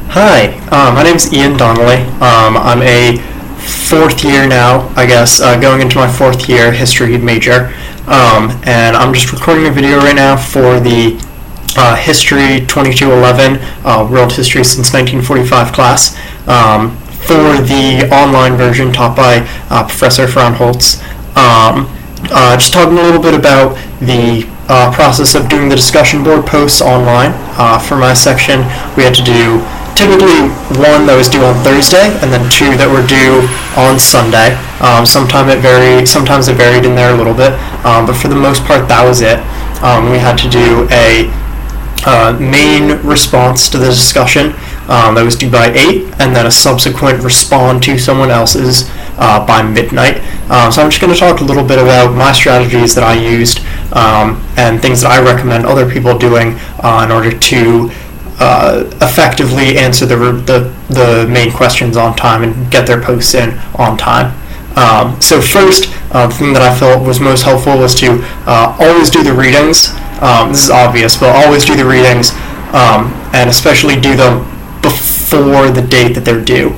Hi, my name's Ian Donnelly. I'm a fourth year now, I guess, going into my fourth year history major. And I'm just recording a video right now for the HIST2211 World History since 1945 class for the online version taught by Professor Fraunholtz. Just talking a little bit about the process of doing the discussion board posts online. For my section, we had to do typically one that was due on Thursday, and then two that were due on Sunday. Sometimes it varied in there a little bit, but for the most part, that was it. We had to do a main response to the discussion that was due by 8, and then a subsequent respond to someone else's by midnight. So I'm just going to talk a little bit about my strategies that I used and things that I recommend other people doing in order to effectively answer the main questions on time and get their posts in on time. So first, the thing that I felt was most helpful was to always do the readings. This is obvious, but always do the readings, and especially do them before the date that they're due.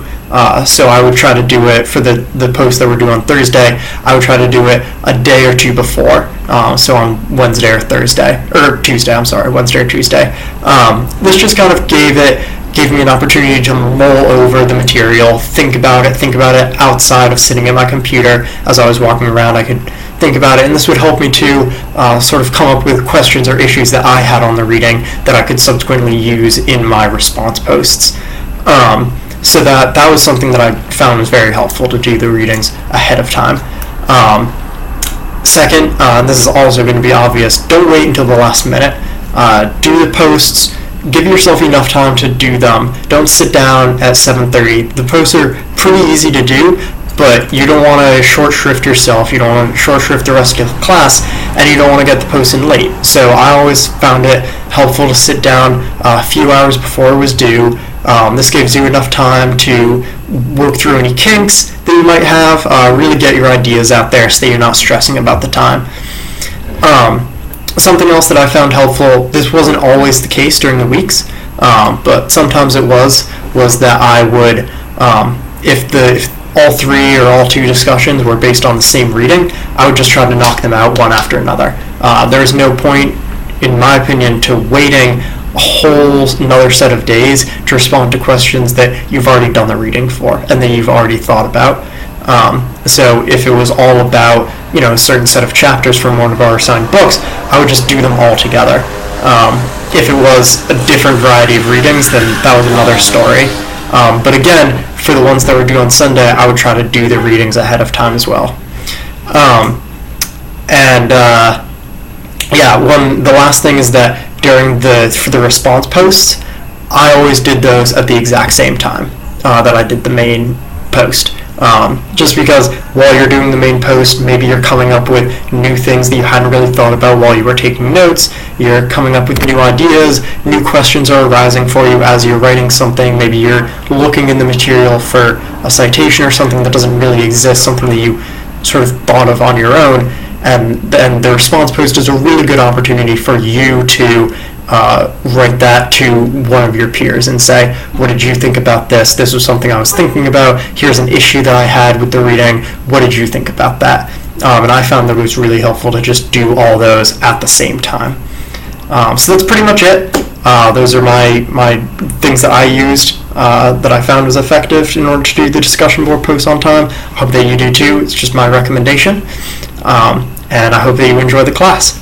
So I would try to do it for the posts that were due on Thursday. I would try to do it a day or two before, so on Wednesday or Thursday, or Tuesday, Wednesday or Tuesday. This just kind of gave me an opportunity to mull over the material, think about it outside of sitting at my computer. As I was walking around, I could think about it, and this would help me to sort of come up with questions or issues that I had on the reading that I could subsequently use in my response posts. So that was something that I found was very helpful, to do the readings ahead of time. Second, this is also going to be obvious, don't wait until the last minute. Do the posts, give yourself enough time to do them. Don't sit down at 7:30. The posts are pretty easy to do, but you don't want to short shrift yourself, you don't want to short shrift the rest of the class, and you don't want to get the posts in late. So I always found it helpful to sit down a few hours before it was due. This gives you enough time to work through any kinks that you might have, really get your ideas out there so that you're not stressing about the time. Something else that I found helpful, this wasn't always the case during the weeks, but sometimes it was that I would, if all three or all two discussions were based on the same reading, I would just try to knock them out one after another. There's no point, in my opinion, to waiting a whole another set of days to respond to questions that you've already done the reading for and that you've already thought about. So if it was all about, a certain set of chapters from one of our assigned books, I would just do them all together. If it was a different variety of readings, then that was another story. But again, for the ones that were due on Sunday, I would try to do the readings ahead of time as well. The last thing is that for the response posts, I always did those at the exact same time that I did the main post. Just because while you're doing the main post, maybe you're coming up with new things that you hadn't really thought about while you were taking notes, you're coming up with new ideas, new questions are arising for you as you're writing something, maybe you're looking in the material for a citation or something that doesn't really exist, something that you sort of thought of on your own, and then the response post is a really good opportunity for you to write that to one of your peers and say, what did you think about this? This was something I was thinking about. Here's an issue that I had with the reading. What did you think about that? And I found that it was really helpful to just do all those at the same time. So that's pretty much it. Those are my things that I used that I found was effective in order to do the discussion board posts on time. I hope that you do too. It's just my recommendation. And I hope that you enjoy the class.